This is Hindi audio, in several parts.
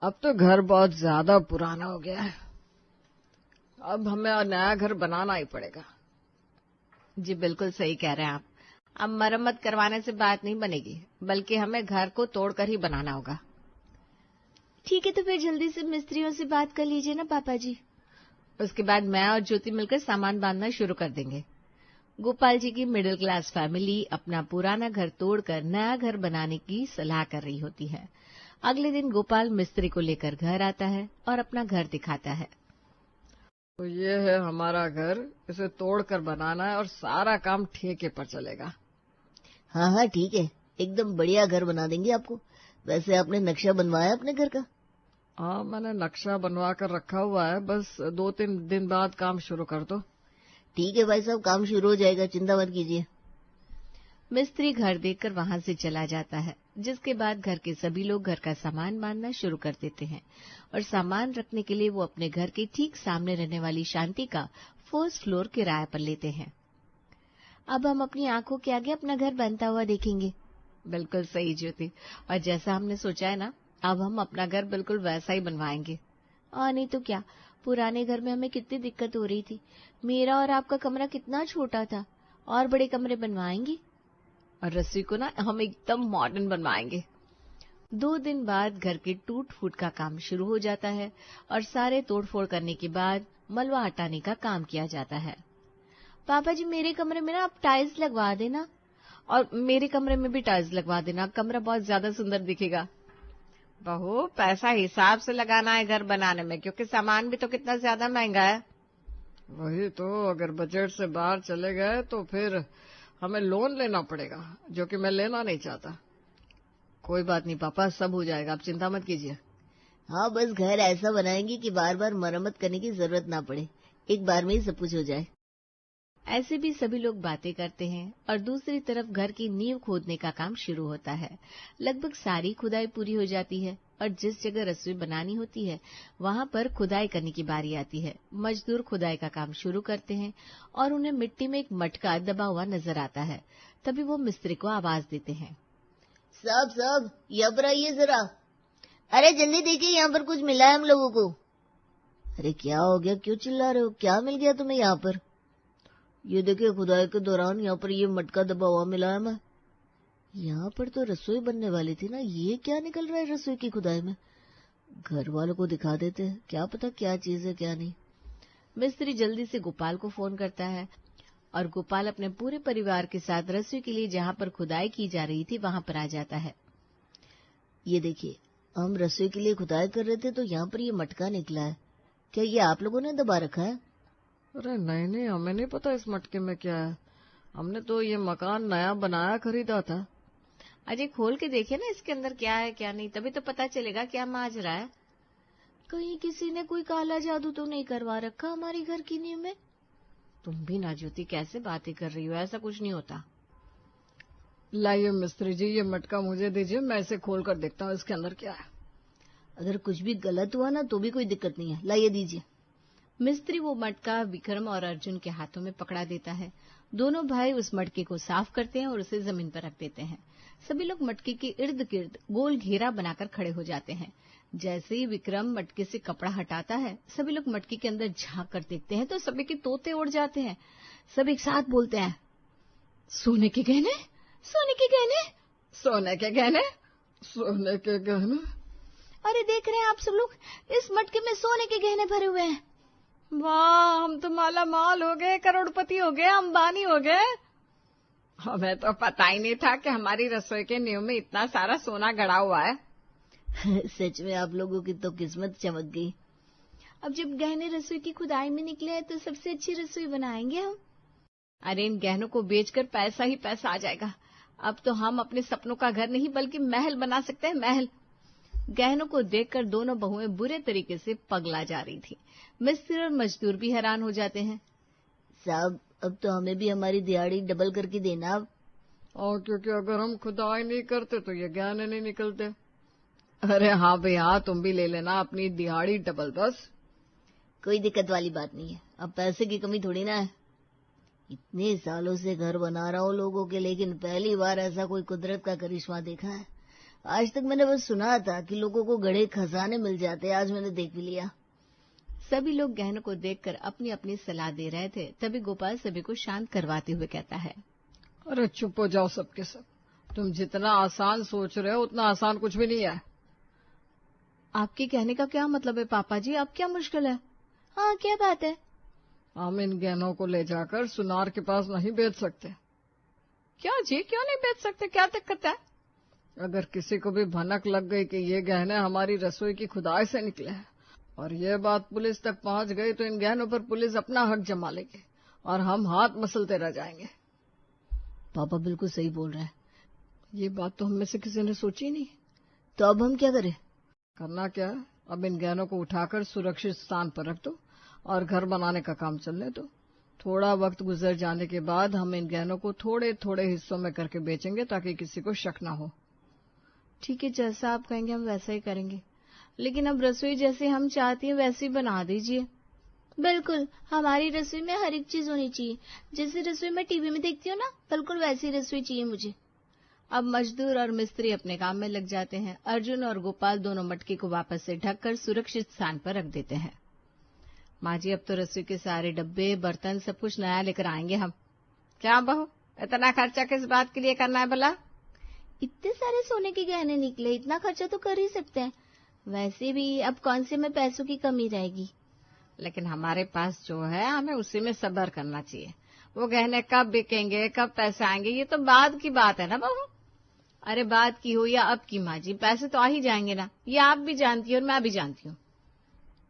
अब तो घर बहुत ज्यादा पुराना हो गया है। अब हमें नया घर बनाना ही पड़ेगा। जी बिल्कुल सही कह रहे हैं आप। अब मरम्मत करवाने से बात नहीं बनेगी, बल्कि हमें घर को तोड़कर ही बनाना होगा। ठीक है, तो फिर जल्दी से मिस्त्रियों से बात कर लीजिए ना पापा जी। उसके बाद मैं और ज्योति मिलकर सामान बांधना शुरू कर देंगे। गोपाल जी की मिडिल क्लास फैमिली अपना पुराना घर तोड़कर नया घर बनाने की सलाह कर रही होती है। अगले दिन गोपाल मिस्त्री को लेकर घर आता है और अपना घर दिखाता है। तो ये है हमारा घर, इसे तोड़कर बनाना है और सारा काम ठेके पर चलेगा। हाँ हाँ ठीक है, एकदम बढ़िया घर बना देंगे आपको। वैसे आपने नक्शा बनवाया अपने घर का? हाँ, मैंने नक्शा बनवा कर रखा हुआ है, बस 2-3 दिन बाद काम शुरू कर दो। ठीक है भाई साहब, काम शुरू हो जाएगा, चिंता मत कीजिए। मिस्त्री घर देखकर वहां से चला जाता है, जिसके बाद घर के सभी लोग घर का सामान बांधना शुरू कर देते हैं और सामान रखने के लिए वो अपने घर के ठीक सामने रहने वाली शांति का 1st फ्लोर किराए पर लेते हैं। अब हम अपनी आंखों के आगे अपना घर बनता हुआ देखेंगे। बिल्कुल सही ज्योति, और जैसा हमने सोचा है ना, अब हम अपना घर बिल्कुल वैसा ही बनवाएंगे। और नहीं तो क्या, पुराने घर में हमें कितनी दिक्कत हो रही थी। मेरा और आपका कमरा कितना छोटा था, और बड़े कमरे बनवाएंगे और रसोई को ना हम एकदम मॉडर्न बनवाएंगे। 2 दिन बाद घर के टूट फूट का काम शुरू हो जाता है और सारे तोड़फोड़ करने के बाद मलबा हटाने का काम किया जाता है। पापा जी, मेरे कमरे में ना आप टाइल्स लगवा देना, और मेरे कमरे में भी टाइल्स लगवा देना, कमरा बहुत ज्यादा सुंदर दिखेगा। बहू, पैसा हिसाब से लगाना है घर बनाने में, क्योंकि सामान भी तो कितना ज्यादा महंगा है। वही तो, अगर बजट से बाहर चले गए तो फिर हमें लोन लेना पड़ेगा, जो कि मैं लेना नहीं चाहता। कोई बात नहीं पापा, सब हो जाएगा, आप चिंता मत कीजिए। हाँ, बस घर ऐसा बनाएंगे कि बार बार मरम्मत करने की जरूरत ना पड़े, एक बार में ही सब कुछ हो जाए। ऐसे भी सभी लोग बातें करते हैं और दूसरी तरफ घर की नींव खोदने का काम शुरू होता है। लगभग सारी खुदाई पूरी हो जाती है और जिस जगह रसोई बनानी होती है वहां पर खुदाई करने की बारी आती है। मजदूर खुदाई का काम शुरू करते हैं और उन्हें मिट्टी में एक मटका दबा हुआ नजर आता है। तभी वो मिस्त्री को आवाज देते हैं, साहब यहाँ पर आइए जरा। अरे जल्दी देखिए, यहाँ पर कुछ मिला है हम लोगों को। अरे क्या हो गया, क्यों चिल्ला रहे हो, क्या मिल गया तुम्हें यहाँ पर? ये देखिए, खुदाई के दौरान यहाँ पर ये मटका दबा हुआ मिला है। मैं यहाँ पर तो रसोई बनने वाली थी ना, ये क्या निकल रहा है रसोई की खुदाई में? घर वालों को दिखा देते हैं, क्या पता क्या चीज है क्या नहीं। मिस्त्री जल्दी से गोपाल को फोन करता है और गोपाल अपने पूरे परिवार के साथ रसोई के लिए जहाँ पर खुदाई की जा रही थी वहां पर आ जाता है। ये देखिए, हम रसोई के लिए खुदाई कर रहे थे तो यहाँ पर ये मटका निकला है। क्या ये आप लोगों ने दबा रखा है? अरे नहीं, हमें नहीं पता इस मटके में क्या है। हमने तो ये मकान नया बनाया खरीदा था। अजय, खोल के देखिए ना इसके अंदर क्या है क्या नहीं, तभी तो पता चलेगा क्या माजरा है। कहीं किसी ने कोई काला जादू तो नहीं करवा रखा हमारी घर की नींव में? तुम भी ना ज्योति, कैसे बातें कर रही हो, ऐसा कुछ नहीं होता। लाइए मिस्त्री जी, ये मटका मुझे दीजिए, मैं इसे खोल कर देखता हूँ इसके अंदर क्या है। अगर कुछ भी गलत हुआ ना तो भी कोई दिक्कत नहीं है, लाइए दीजिए। मिस्त्री वो मटका विक्रम और अर्जुन के हाथों में पकड़ा देता है। दोनों भाई उस मटके को साफ करते हैं और उसे जमीन पर रख देते हैं। सभी लोग मटके के इर्द गिर्द गोल घेरा बनाकर खड़े हो जाते हैं। जैसे ही विक्रम मटके से कपड़ा हटाता है, सभी लोग मटके के अंदर झांक कर देखते हैं तो सभी के तोते उड़ जाते हैं। सब एक साथ बोलते हैं, सोने के गहने, सोने के गहने, सोने के गहने, सोने के गहने। अरे देख रहे हैं आप सब लोग, इस मटके में सोने के गहने भरे हुए हैं। वाह, हम तो माला माल हो गए, करोड़पति हो गए, अंबानी हो गए। हमें तो पता ही नहीं था कि हमारी रसोई के नींव में इतना सारा सोना गड़ा हुआ है। सच में आप लोगों की तो किस्मत चमक गई। अब जब गहने रसोई की खुदाई में निकले हैं तो सबसे अच्छी रसोई बनाएंगे हम। अरे इन गहनों को बेचकर पैसा ही पैसा आ जाएगा। अब तो हम अपने सपनों का घर नहीं बल्कि महल बना सकते हैं, महल। गहनों को देखकर दोनों बहुएं बुरे तरीके से पगला जा रही थी। मिस्त्री और मजदूर भी हैरान हो जाते हैं। साहब, अब तो हमें भी हमारी दिहाड़ी डबल करके देना अब। और क्योंकि अगर हम खुदाई नहीं करते तो ये गहने नहीं निकलते। अरे हाँ भैया, तुम भी ले लेना अपनी दिहाड़ी डबल बस। कोई दिक्कत वाली बात नहीं है, अब पैसे की कमी थोड़ी ना है। इतने सालों से घर बना रहा हूँ लोगों के, लेकिन पहली बार ऐसा कोई कुदरत का करिश्मा देखा है। आज तक मैंने बस सुना था कि लोगों को गड़े खजाने मिल जाते हैं, आज मैंने देख भी लिया। सभी लोग गहनों को देखकर अपनी अपनी सलाह दे रहे थे। तभी गोपाल सभी को शांत करवाते हुए कहता है, अरे चुप हो जाओ सबके सब। तुम जितना आसान सोच रहे हो उतना आसान कुछ भी नहीं है। आपके कहने का क्या मतलब है पापा जी? अब क्या मुश्किल है? हाँ, क्या बात है? हम इन गहनों को ले जाकर सुनार के पास नहीं बेच सकते। क्या जी, क्यों नहीं बेच सकते? क्या दिक्कत है? अगर किसी को भी भनक लग गई कि ये गहने हमारी रसोई की खुदाई से निकले हैं और ये बात पुलिस तक पहुंच गई तो इन गहनों पर पुलिस अपना हक जमा लेगी और हम हाथ मसलते रह जाएंगे। पापा बिल्कुल सही बोल रहा है। ये बात तो हम में से किसी ने सोची नहीं। तो अब हम क्या करें? करना क्या है, अब इन गहनों को उठाकर सुरक्षित स्थान पर रख दो और घर बनाने का काम चलने दो। थोड़ा वक्त गुजर जाने के बाद हम इन गहनों को थोड़े थोड़े हिस्सों में करके बेचेंगे ताकि किसी को शक न हो। ठीक है, जैसा आप कहेंगे हम वैसा ही करेंगे, लेकिन अब रसोई जैसे हम चाहती हैं वैसी बना दीजिए। बिल्कुल, हमारी रसोई में हर एक चीज होनी चाहिए, जैसे रसोई में टीवी में देखती हूँ ना, बिल्कुल वैसी रसोई चाहिए मुझे। अब मजदूर और मिस्त्री अपने काम में लग जाते हैं। अर्जुन और गोपाल दोनों मटके को वापस से ढककर सुरक्षित स्थान पर रख देते हैं। माँ जी, अब तो रसोई के सारे डब्बे बर्तन सब कुछ नया लेकर आएंगे हम। क्या बहू, इतना खर्चा किस बात के लिए करना है भला? इतने सारे सोने के गहने निकले, इतना खर्चा तो कर ही सकते हैं। वैसे भी अब कौन से में पैसों की कमी रहेगी। लेकिन हमारे पास जो है हमें उसी में सब्र करना चाहिए। वो गहने कब बिकेंगे, कब पैसे आएंगे, ये तो बाद की बात है ना बहू। अरे बाद की हो या अब की माँ जी, पैसे तो आ ही जाएंगे ना, ये आप भी जानती हो और मैं भी जानती हूँ।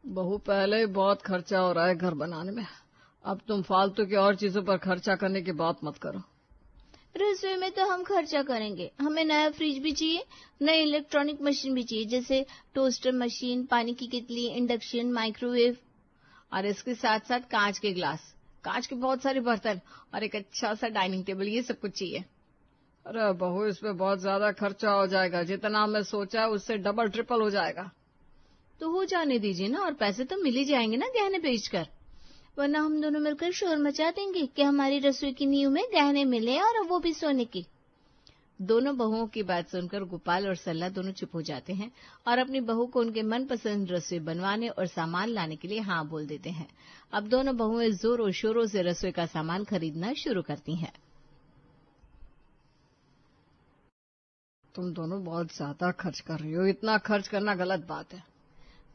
बहू, पहले ही बहुत खर्चा हो रहा है घर बनाने में, अब तुम फालतू की और चीजों पर खर्चा करने की बात मत करो। रसोई में तो हम खर्चा करेंगे, हमें नया फ्रिज भी चाहिए, नई इलेक्ट्रॉनिक मशीन भी चाहिए, जैसे टोस्टर मशीन, पानी की केतली, इंडक्शन, माइक्रोवेव, और इसके साथ साथ कांच के ग्लास, कांच के बहुत सारे बर्तन और एक अच्छा सा डाइनिंग टेबल, ये सब कुछ चाहिए। अरे बहू, इसमें बहुत ज्यादा खर्चा हो जाएगा, जितना हमने सोचा उससे डबल ट्रिपल हो जाएगा। तो हो जाने दीजिए ना, और पैसे तो मिल ही जाएंगे ना गहने बेचकर। वरना हम दोनों मिलकर शोर मचा देंगे कि हमारी रसोई की नींव में गहने मिले और वो भी सोने की। दोनों बहुओं की बात सुनकर गोपाल और सरला दोनों चुप हो जाते हैं और अपनी बहू को उनके मनपसंद रसोई बनवाने और सामान लाने के लिए हाँ बोल देते हैं। अब दोनों बहुएं जोरों शोरों से रसोई का सामान खरीदना शुरू करती हैं। तुम दोनों बहुत ज्यादा खर्च कर रही हो, इतना खर्च करना गलत बात है।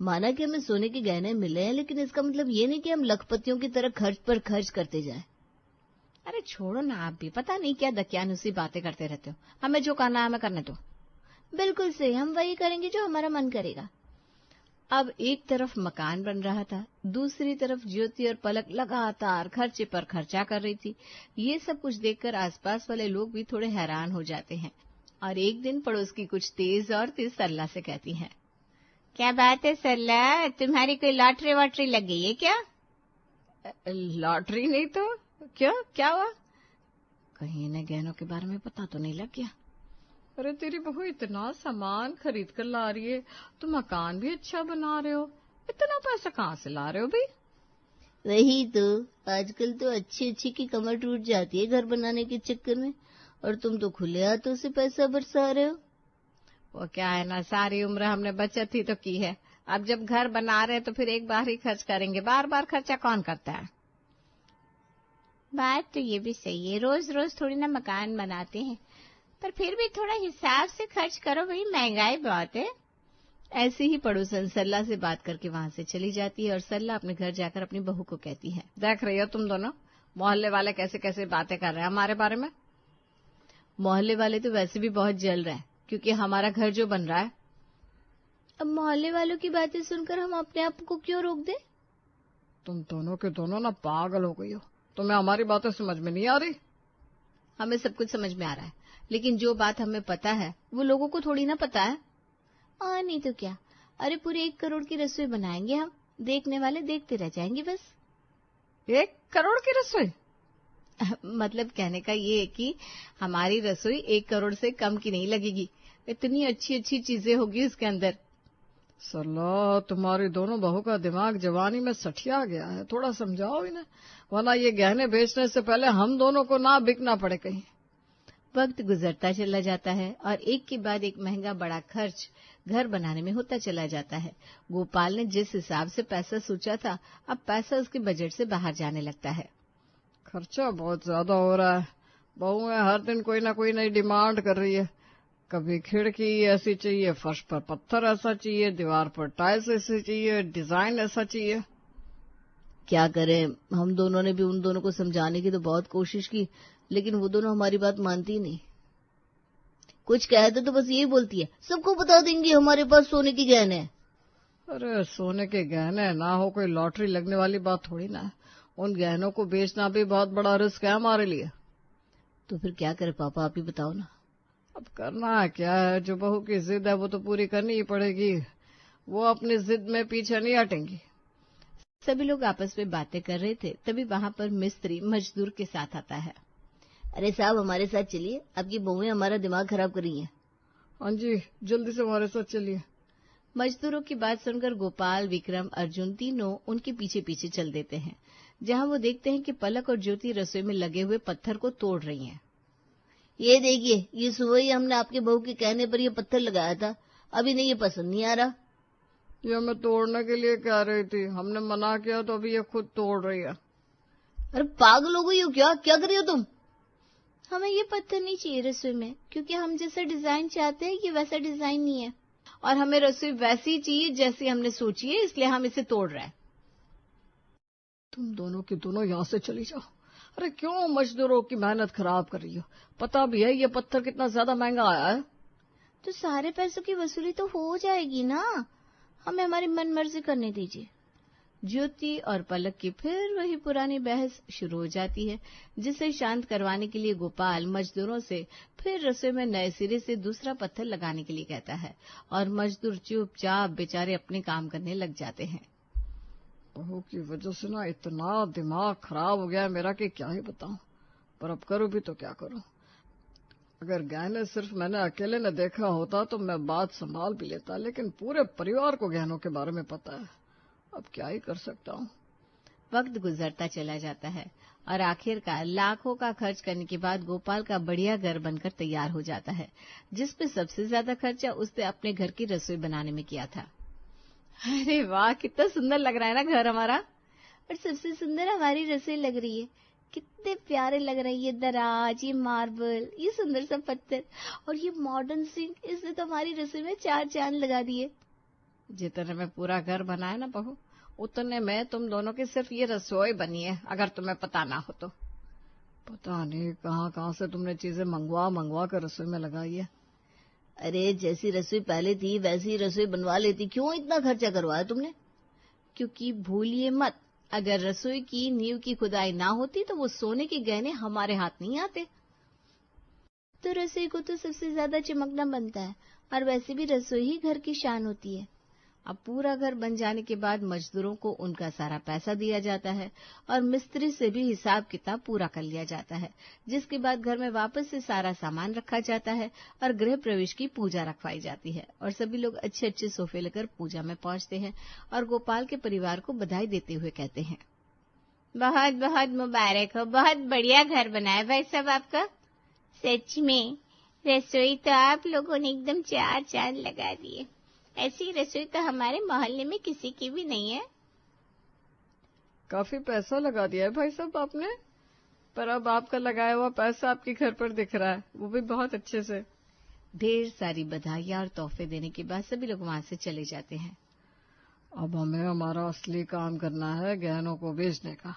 माना कि हमें सोने के गहने मिले हैं, लेकिन इसका मतलब ये नहीं कि हम लखपतियों की तरह खर्च पर खर्च करते जाएं। अरे छोड़ो ना, आप भी पता नहीं क्या दकियानुसी बातें करते रहते हो। हमें जो करना है हमें करने दो। बिल्कुल सही, हम वही करेंगे जो हमारा मन करेगा। अब एक तरफ मकान बन रहा था, दूसरी तरफ ज्योति और पलक लगातार खर्चे पर खर्चा कर रही थी। ये सब कुछ देखकर आसपास वाले लोग भी थोड़े हैरान हो जाते हैं। और एक दिन पड़ोस की कुछ तेज औरतें सरला से कहती हैं, क्या बात है सरला, तुम्हारी कोई लॉटरी वॉटरी लग गई है क्या? लॉटरी नहीं तो क्यों, क्या हुआ? कहीं इन्हें गहनों के बारे में पता तो नहीं लग गया? अरे तेरी बहू इतना सामान खरीद कर ला रही है, तो मकान भी अच्छा बना रहे हो, इतना पैसा कहाँ से ला रहे हो भाई? वही तो, आजकल तो अच्छी अच्छी की कमर टूट जाती है घर बनाने के चक्कर में, और तुम तो खुले हाथों से पैसा बरसा रहे हो। वो क्या है ना, सारी उम्र हमने बचत ही तो की है, अब जब घर बना रहे तो फिर एक बार ही खर्च करेंगे, बार बार खर्चा कौन करता है? बात तो ये भी सही है, रोज रोज थोड़ी ना मकान बनाते हैं, पर फिर भी थोड़ा हिसाब से खर्च करो भाई, महंगाई बहुत है। ऐसे ही पड़ोसन सरला से बात करके वहां से चली जाती है और सरला अपने घर जाकर अपनी बहू को कहती है, देख रही हो तुम दोनों, मोहल्ले वाले कैसे कैसे बातें कर रहे हैं हमारे बारे में। मोहल्ले वाले तो वैसे भी बहुत जल रहे हैं, क्योंकि हमारा घर जो बन रहा है। अब मोहल्ले वालों की बातें सुनकर हम अपने आप को क्यों रोक दें? तुम दोनों के दोनों ना पागल हो गई हो, तुम्हें हमारी बातें समझ में नहीं आ रही। हमें सब कुछ समझ में आ रहा है, लेकिन जो बात हमें पता है वो लोगों को थोड़ी ना पता है। नहीं तो क्या, अरे पूरे 1 करोड़ की रसोई बनाएंगे हम, देखने वाले देखते रह जाएंगे बस। 1 करोड़ की रसोई? मतलब कहने का ये है कि हमारी रसोई 1 करोड़ से कम की नहीं लगेगी, इतनी अच्छी अच्छी चीजें होगी उसके अंदर। सरला, तुम्हारी दोनों बहू का दिमाग जवानी में सठिया गया है, थोड़ा समझाओ इन्हें, वरना ये गहने बेचने से पहले हम दोनों को ना बिकना पड़े कहीं। वक्त गुजरता चला जाता है और एक के बाद एक महंगा बड़ा खर्च घर बनाने में होता चला जाता है। गोपाल ने जिस हिसाब से पैसा सोचा था, अब पैसा उसके बजट से बाहर जाने लगता है। खर्चा बहुत ज्यादा हो रहा है। बहू है हर दिन कोई ना कोई नई डिमांड कर रही है। कभी खिड़की ऐसी चाहिए, फर्श पर पत्थर ऐसा चाहिए, दीवार पर टाइल्स ऐसी चाहिए, डिजाइन ऐसा चाहिए। क्या करें, हम दोनों ने भी उन दोनों को समझाने की तो बहुत कोशिश की, लेकिन वो दोनों हमारी बात मानती नहीं। कुछ कहते तो बस यही बोलती है, सबको बता देंगे हमारे पास सोने के गहने हैं। अरे सोने के गहने ना हो, कोई लॉटरी लगने वाली बात थोड़ी ना है। उन गहनों को बेचना भी बहुत बड़ा रिस्क है हमारे लिए। तो फिर क्या करे पापा, आप ही बताओ ना। अब करना क्या है, जो बहू की जिद है वो तो पूरी करनी ही पड़ेगी। वो अपनी जिद में पीछे नहीं हटेंगी। सभी लोग आपस में बातें कर रहे थे, तभी वहां पर मिस्त्री मजदूर के साथ आता है। अरे साहब, हमारे साथ चलिए, आपकी बहुएं हमारा दिमाग खराब कर रही हैं। हाँ जी, जल्दी से हमारे साथ चलिए। मजदूरों की बात सुनकर गोपाल, विक्रम, अर्जुन तीनों उनके पीछे पीछे चल देते हैं, जहां वो देखते हैं कि पलक और ज्योति रसोई में लगे हुए पत्थर को तोड़ रही हैं। ये देखिए, ये सुबह ही हमने आपके बहू के कहने पर ये पत्थर लगाया था, अभी नहीं, ये पसंद नहीं आ रहा। ये हमें तोड़ने के लिए कह रही थी, हमने मना किया तो अभी ये खुद तोड़ रही है। अरे पागल हो गई हो क्या कर रही हो तुम? हमें ये पत्थर नहीं चाहिए रसोई में, क्योंकि हम जैसा डिजाइन चाहते हैं ये वैसा डिजाइन नहीं है, और हमें रसोई वैसी चाहिए जैसी हमने सोची है, इसलिए हम इसे तोड़ रहे हैं। तुम दोनों की दोनों यहाँ से चली जाओ। अरे क्यों मजदूरों की मेहनत खराब कर रही हो? पता भी है ये पत्थर कितना ज्यादा महंगा आया है। तो सारे पैसों की वसूली तो हो जाएगी ना, हमें हमारी मन मर्जी करने दीजिए। ज्योति और पलक की फिर वही पुरानी बहस शुरू हो जाती है, जिसे शांत करवाने के लिए गोपाल मजदूरों से फिर रसोई में नए सिरे से दूसरा पत्थर लगाने के लिए कहता है, और मजदूर चुपचाप बेचारे अपने काम करने लग जाते हैं। बहू की वजह से ना इतना दिमाग खराब हो गया है मेरा कि क्या ही बताऊं, पर अब करूं भी तो क्या करूं। अगर गहने सिर्फ मैंने अकेले ने देखा होता तो मैं बात संभाल भी लेता, लेकिन पूरे परिवार को गहनों के बारे में पता है। अब क्या ही कर सकता हूं। वक्त गुजरता चला जाता है और आखिरकार लाखों का खर्च करने के बाद गोपाल का बढ़िया घर बनकर तैयार हो जाता है, जिसपे सबसे ज्यादा खर्चा उसने अपने घर की रसोई बनाने में किया था। अरे वाह, कितना सुंदर लग रहा है ना घर हमारा। और सबसे सुंदर हमारी रसोई लग रही है, कितने प्यारे लग रहे हैं ये दराज, ये मार्बल, ये सुंदर सा पत्थर और ये मॉडर्न सिंक, इसने तो हमारी रसोई में चार चांद लगा दिए। जितने में पूरा घर बना है ना बहू, उतने में तुम दोनों की सिर्फ ये रसोई बनी है, अगर तुम्हें पता ना हो तो। पता नहीं कहाँ से तुमने चीजें मंगवा कर रसोई में लगाई है। अरे जैसी रसोई पहले थी वैसी रसोई बनवा लेती, क्यों इतना खर्चा करवाया तुमने? क्योंकि भूलिए मत, अगर रसोई की नींव की खुदाई ना होती तो वो सोने के गहने हमारे हाथ नहीं आते। तो रसोई को तो सबसे ज्यादा चमकना बनता है, और वैसे भी रसोई ही घर की शान होती है। अब पूरा घर बन जाने के बाद मजदूरों को उनका सारा पैसा दिया जाता है और मिस्त्री से भी हिसाब किताब पूरा कर लिया जाता है, जिसके बाद घर में वापस से सारा सामान रखा जाता है और गृह प्रवेश की पूजा रखवाई जाती है, और सभी लोग अच्छे अच्छे सोफे लेकर पूजा में पहुंचते हैं और गोपाल के परिवार को बधाई देते हुए कहते हैं, बहुत बहुत मुबारक हो, बहुत बढ़िया घर बनाया भाई साहब आपका। सच में रसोई तो आप लोगों ने एकदम चार चांद लगा दिए, ऐसी रसोई तो हमारे मोहल्ले में किसी की भी नहीं है। काफी पैसा लगा दिया है भाई साहब आपने, पर अब आपका लगाया हुआ पैसा आपके घर पर दिख रहा है, वो भी बहुत अच्छे से। ढेर सारी बधाइयां और तोहफे देने के बाद सभी लोग वहां से चले जाते हैं। अब हमें हमारा असली काम करना है, गहनों को बेचने का।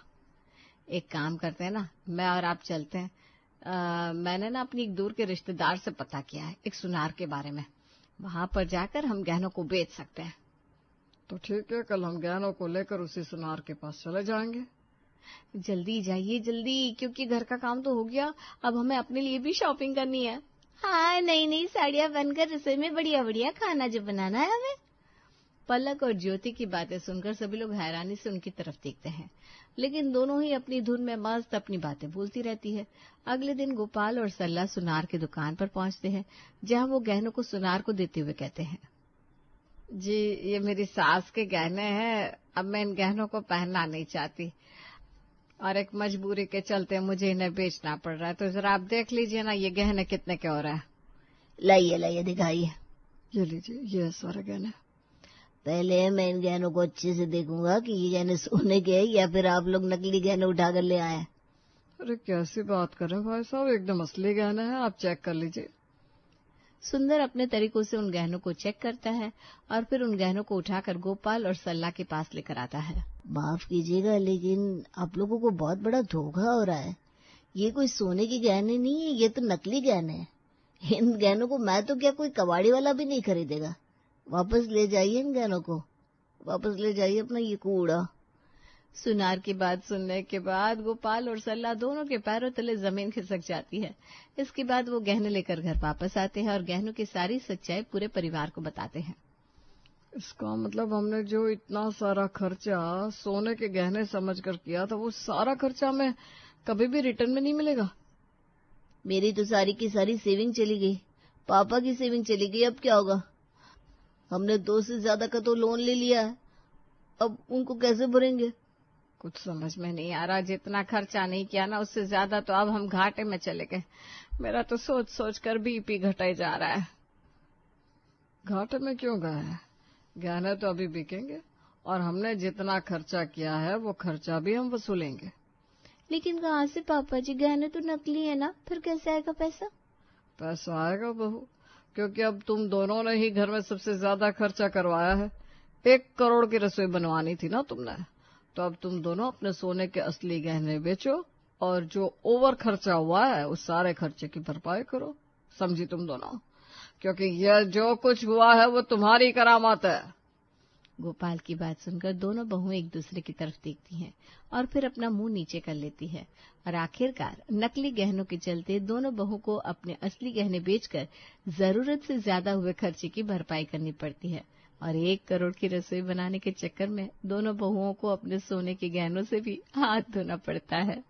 एक काम करते हैं ना, मैं और आप चलते हैं। मैंने ना अपनी एक दूर के रिश्तेदार से पता किया है एक सुनार के बारे में, वहां पर जाकर हम गहनों को बेच सकते हैं। तो ठीक है, कल हम गहनों को लेकर उसी सुनार के पास चले जाएंगे। जल्दी जाइए जल्दी, क्योंकि घर का काम तो हो गया, अब हमें अपने लिए भी शॉपिंग करनी है। हाँ, नई नई साड़ियां बनकर रसोई में बढ़िया बढ़िया खाना जो बनाना है हमें। पलक और ज्योति की बातें सुनकर सभी लोग हैरानी से उनकी तरफ देखते हैं, लेकिन दोनों ही अपनी धुन में मस्त अपनी बातें बोलती रहती है। अगले दिन गोपाल और सल्ला सुनार की दुकान पर पहुंचते हैं, जहां वो गहनों को सुनार को देते हुए कहते हैं, जी ये मेरी सास के गहने हैं, अब मैं इन गहनों को पहनना नहीं चाहती, और एक मजबूरी के चलते मुझे इन्हें बेचना पड़ रहा है। तो जरा आप देख लीजिए ना, ये गहने कितने के हो रहा है। लाइए दिखाइए। ये लीजिए, ये सारे गहने। पहले मैं इन गहनों को अच्छे से देखूंगा कि ये गहने सोने के हैं या फिर आप लोग नकली गहने उठा कर ले आए। अरे कैसी बात कर रहे हैं भाई साहब, एकदम असली गहने हैं, आप चेक कर लीजिए। सुंदर अपने तरीकों से उन गहनों को चेक करता है और फिर उन गहनों को उठाकर गोपाल और सल्ला के पास लेकर आता है। माफ कीजिएगा, लेकिन आप लोगों को बहुत बड़ा धोखा हो रहा है। ये कोई सोने के गहने नहीं है, ये तो नकली गहने हैं। इन गहनों को मैं तो क्या कोई कबाड़ी वाला भी नहीं खरीदेगा। वापस ले जाइए इन गहनों को, वापस ले जाइए अपना ये कूड़ा। सुनार की बात सुनने के बाद गोपाल और सल्ला दोनों के पैरों तले जमीन खिसक जाती है। इसके बाद वो गहने लेकर घर वापस आते हैं और गहनों की सारी सच्चाई पूरे परिवार को बताते हैं। इसका मतलब हमने जो इतना सारा खर्चा सोने के गहने समझकर किया था, वो सारा खर्चा हमें कभी भी रिटर्न में नहीं मिलेगा। मेरी तो सारी की सारी सेविंग चली गई, पापा की सेविंग चली गई। अब क्या होगा? हमने 2 से ज्यादा का तो लोन ले लिया है, अब उनको कैसे भरेंगे? कुछ समझ में नहीं आ रहा। जितना खर्चा नहीं किया ना, उससे ज्यादा तो अब हम घाटे में चले गए। मेरा तो सोच सोच कर बीपी घटाई जा रहा है। घाटे में क्यों गए हैं? गहने तो अभी बिकेंगे और हमने जितना खर्चा किया है वो खर्चा भी हम वसूलेंगे। लेकिन कहाँ से पापा जी? गहने तो नकली है ना, फिर कैसे आएगा पैसा? पैसा आएगा बहू, क्योंकि अब तुम दोनों ने ही घर में सबसे ज्यादा खर्चा करवाया है। 1 करोड़ की रसोई बनवानी थी ना तुमने, तो अब तुम दोनों अपने सोने के असली गहने बेचो और जो ओवर खर्चा हुआ है उस सारे खर्चे की भरपाई करो। समझी तुम दोनों? क्योंकि यह जो कुछ हुआ है वो तुम्हारी करामात है। गोपाल की बात सुनकर दोनों बहुएं एक दूसरे की तरफ देखती हैं और फिर अपना मुंह नीचे कर लेती है और आखिरकार नकली गहनों के चलते दोनों बहू को अपने असली गहने बेचकर जरूरत से ज्यादा हुए खर्चे की भरपाई करनी पड़ती है और 1 करोड़ की रसोई बनाने के चक्कर में दोनों बहुओं को अपने सोने के गहनों से भी हाथ धोना पड़ता है।